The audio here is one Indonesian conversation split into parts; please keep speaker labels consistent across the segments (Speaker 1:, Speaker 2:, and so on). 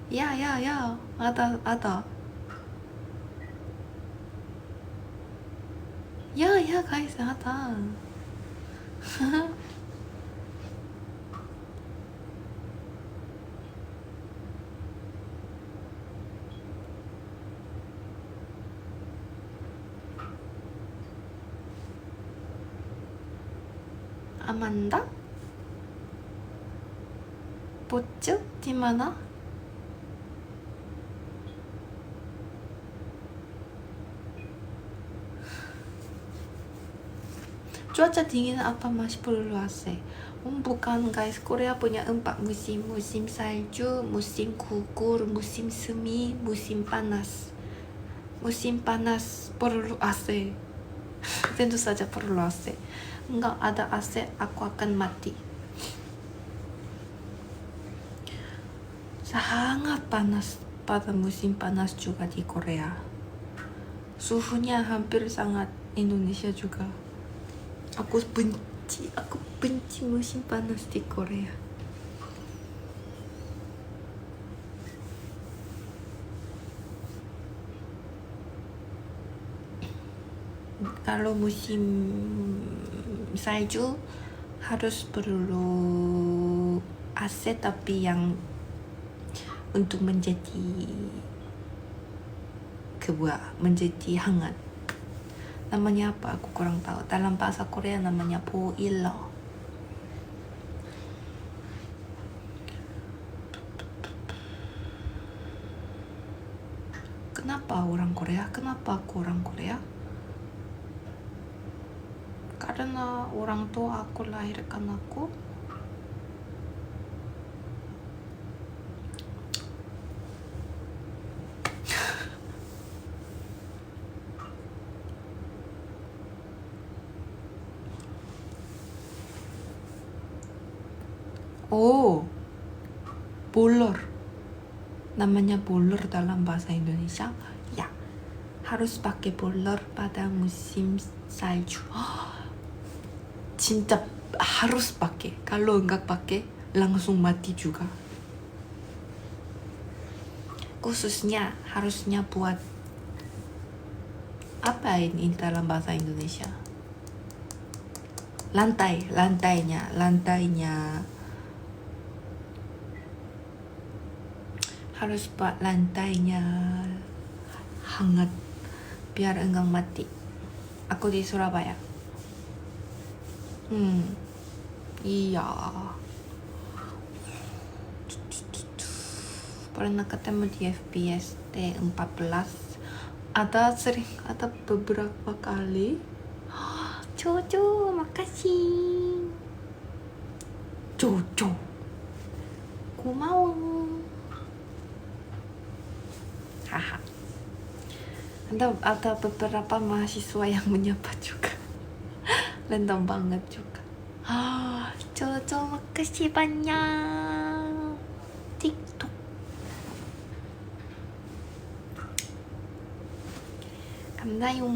Speaker 1: Ya, ya, ya. Ada. Ya, ya, guys, ada. Amanda? Pocu? Di mana? Cuaca dingin apa masih perlu AC? Bukan guys, Korea punya 4 musim. Musim salju, musim gugur, musim semi, musim panas. Musim panas perlu AC. Tentu saja perlu AC. Enggak ada AC, aku akan mati. Sangat panas pada musim panas juga di Korea. Suhunya hampir sangat Indonesia juga. Aku benci musim panas di Korea. Kalau musim salju harus perlu AC tapi yang untuk menjadi hangat. Namanya apa? Aku kurang tahu. Dalam bahasa Korea namanya boiler. Kenapa orang Korea? Kenapa aku orang Korea? Karena orang tua aku lahirkan aku. Oh, boiler. Namanya boiler dalam bahasa Indonesia. Ya, harus pakai boiler pada musim salju. Cinta harus pakai. Kalau enggak pakai, langsung mati juga. Khususnya harusnya buat apa ini dalam bahasa Indonesia? Lantainya harus buat lantainya hangat biar enggak mati. Aku di Surabaya. Iya. Pernah ketemu di FPS T14. Ada beberapa kali. Jojo, makasih. Jojo, 고마워. Haha. Ada beberapa mahasiswa yang menyapa juga. Random banget juga. Jojo, makasih banyak. TikTok. 감사해요.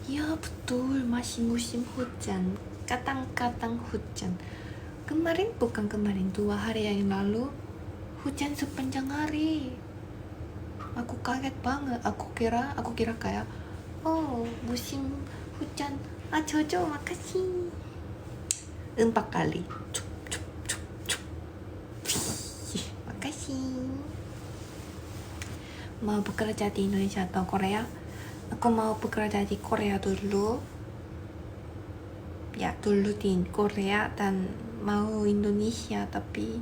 Speaker 1: Ya betul, masih musim hujan. Kadang-kadang hujan. Bukan kemarin, 2 hari yang lalu hujan sepanjang hari. Aku kaget banget. Aku kira kayak, oh musim hujan. Jojo, makasih. 4 kali. Makasih. Mau bekerja di Indonesia atau Korea? Aku mau bekerja di Korea dulu. Ya, dulu di Korea dan mau Indonesia, tapi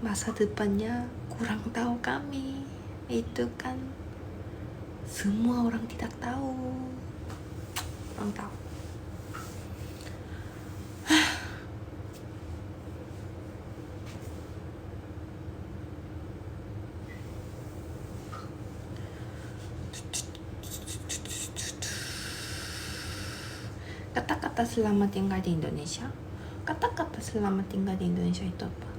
Speaker 1: masa depannya kurang tahu kami. Itu kan semua orang tidak tahu. Kurang tahu. Kata-kata selamat tinggal di Indonesia. Kata-kata selamat tinggal di Indonesia itu apa?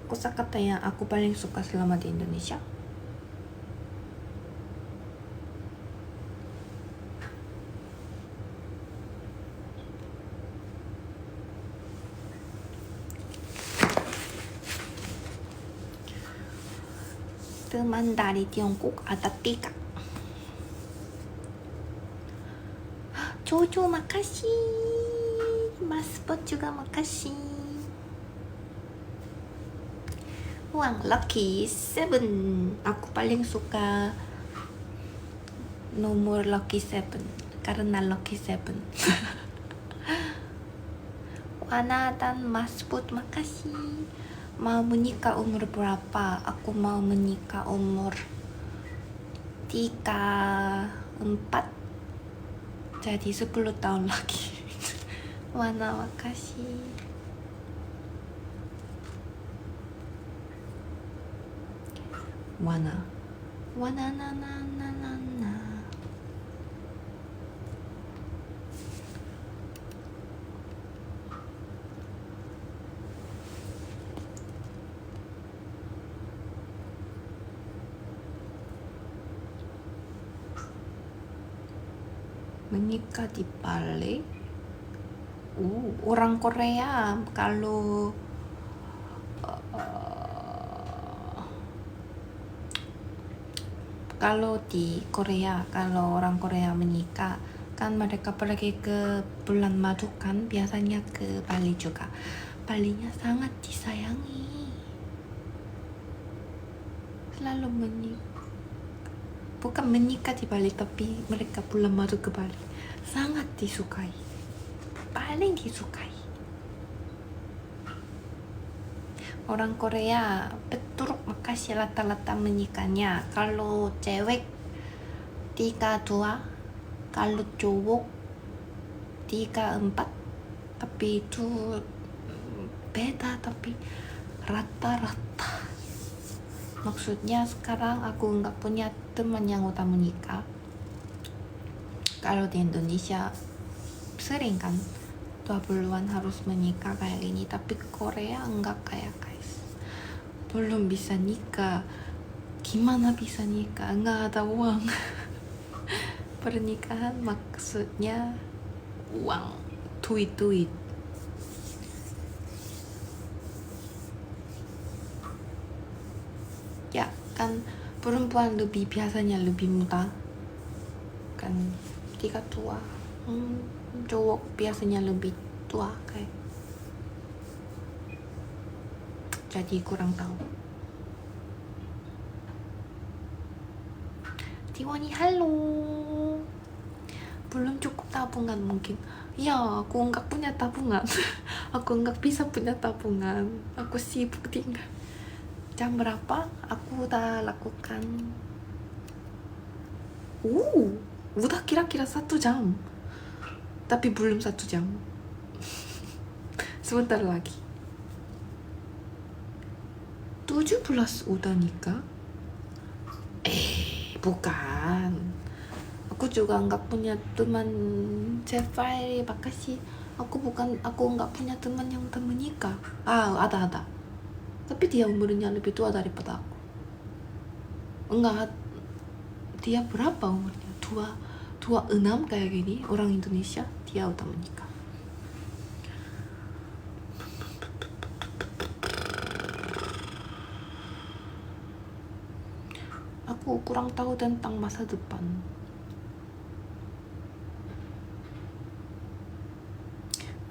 Speaker 1: Kosakata yang aku paling suka selama di Indonesia. Teman dari Tiongkok ada 3. Jojo makasih. Mas Bot juga makasih. Uang lucky 7. Aku paling suka nomor lucky 7 karena lucky 7. Wana dan Mas Bot makasih. Mau menikah umur berapa? Aku mau menikah umur 34. Jadi 10 tahun lagi. Wana makasih. Wana na na na na na. Menikah di Bali. Orang Korea kalau di Korea, kalau orang Korea menikah kan mereka pergi ke bulan madu kan, biasanya ke Bali juga. Balinya sangat disayangi, selalu bukan menikah di Bali, tapi mereka bulan madu ke Bali. Sangat disukai, paling disukai. Orang Korea betul makasih rata-rata menikahnya. Kalau cewek 32, kalau cowok 34. Tapi itu beda, tapi rata-rata. Maksudnya sekarang aku nggak punya teman yang udah menikah. Kalau di Indonesia sering kan 20-an harus menikah kayak gini, tapi Korea enggak kayak guys. Belum bisa nikah. Gimana bisa nikah? Enggak ada uang. Pernikahan maksudnya uang, duit. Ya kan perempuan biasanya lebih muda kan, 32. Cowok biasanya lebih tua kayak. Jadi kurang tahu. Tiwani halo. Belum cukup tabungan mungkin. Ya aku nggak punya tabungan. Aku nggak bisa punya tabungan. Aku sibuk tinggal. Jam berapa? Aku udah lakukan. Udah kira-kira 1 jam. Tapi belum 1 jam. Sebentar lagi. 17 udah nikah? Bukan. Aku juga nggak punya teman. Cepai makasih. Aku nggak punya teman yang udah menikah. Ada. Tapi dia umurnya lebih tua daripada aku. Enggak. Dia berapa umurnya? 26 kayak gini, orang Indonesia. Dia udah menikah. Aku kurang tahu tentang masa depan.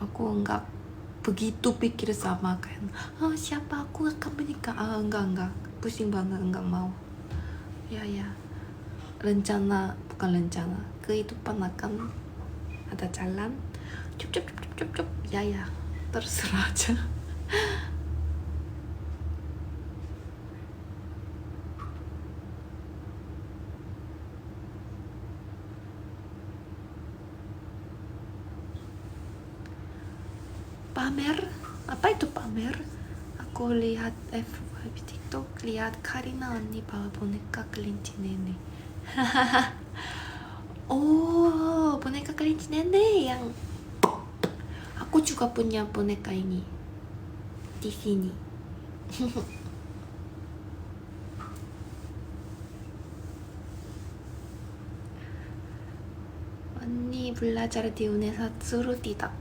Speaker 1: Aku enggak begitu pikir sama kan. Siapa aku akan menikah? Enggak. Pusing banget, enggak mau. Ya. Bukan rencana. Kehidupan akan ada jalan. Cup. Ya. Terserah aja. Pamer? Apa itu pamer? Aku lihat FYP TikTok, lihat Karina 언니 bawa boneka kelinci nenek. Boneka kelinci nenek yang aku juga punya boneka ini di sini. 언니 belajar di UNESA suruh tidak.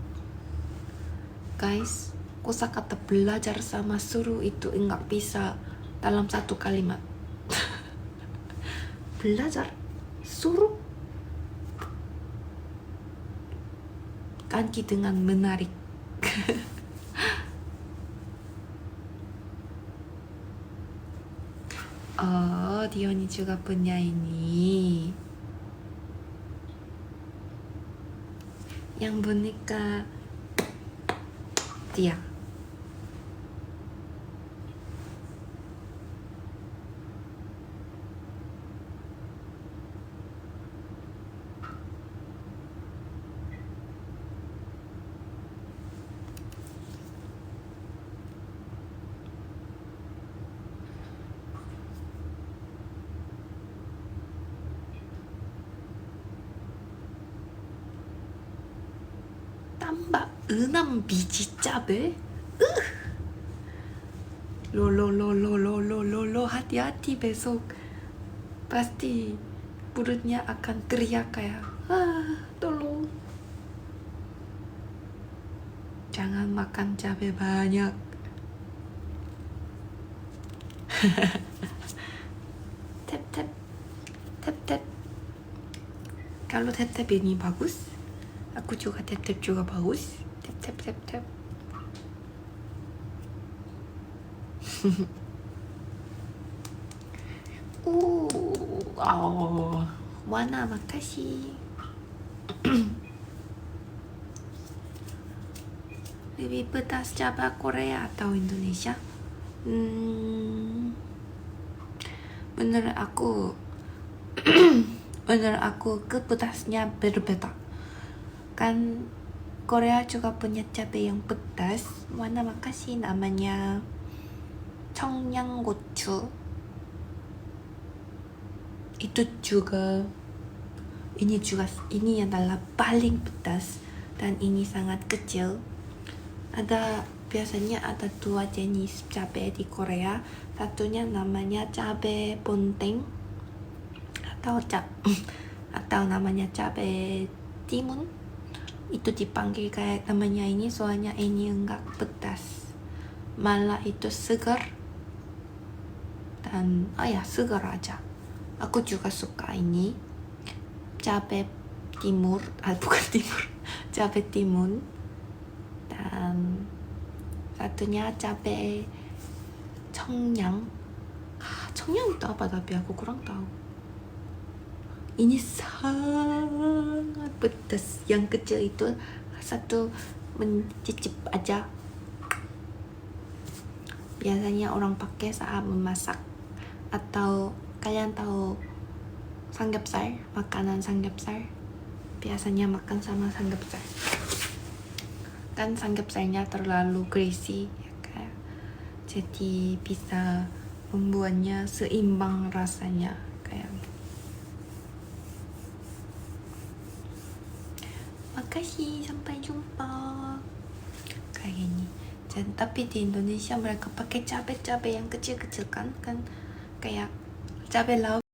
Speaker 1: Guys, kosakata belajar sama suruh itu enggak bisa dalam 1 kalimat. belajar suruh ganti dengan menarik. Oh, Diony juga punya ini. Yang boneka dia. tambah 6 biji cabai. Lo, hati-hati besok. Pasti perutnya akan teriak kayak, tolong. Jangan makan cabai banyak. Tap. Kalau tap ini bagus, aku juga tap juga bagus. Tap. Warna makasih. Lebih pedas cabai Korea atau Indonesia? Menurut aku kepedasnya berbeda. Kan Korea juga punya cabai yang pedas. Warna makasih, namanya 청양고추. Ini adalah paling pedas dan ini sangat kecil. Biasanya ada 2 jenis cabai di Korea. Satunya namanya cabai bonteng atau namanya cabai timun. Itu dipanggil kayak namanya ini soalnya ini enggak pedas, malah itu segar. Dan segar aja. Aku juga suka ini cabai timur, bukan timur, cabai timun. Dan satunya cabai 청양. 청양 itu apa tapi aku kurang tahu. Ini sangat pedas. Yang kecil itu satu mencicip aja. Biasanya orang pakai saat memasak. Atau kalian tahu samgyeopsal, makanan samgyeopsal? Biasanya makan sama samgyeopsal. Kan samgyeopsalnya terlalu greasy, ya kan? Jadi bisa membuatnya seimbang rasanya kayak. Makasih, sampai jumpa. Kayak gini. Tapi di Indonesia mereka pakai cabai yang kecil-kecil kan kayak cabai rawit.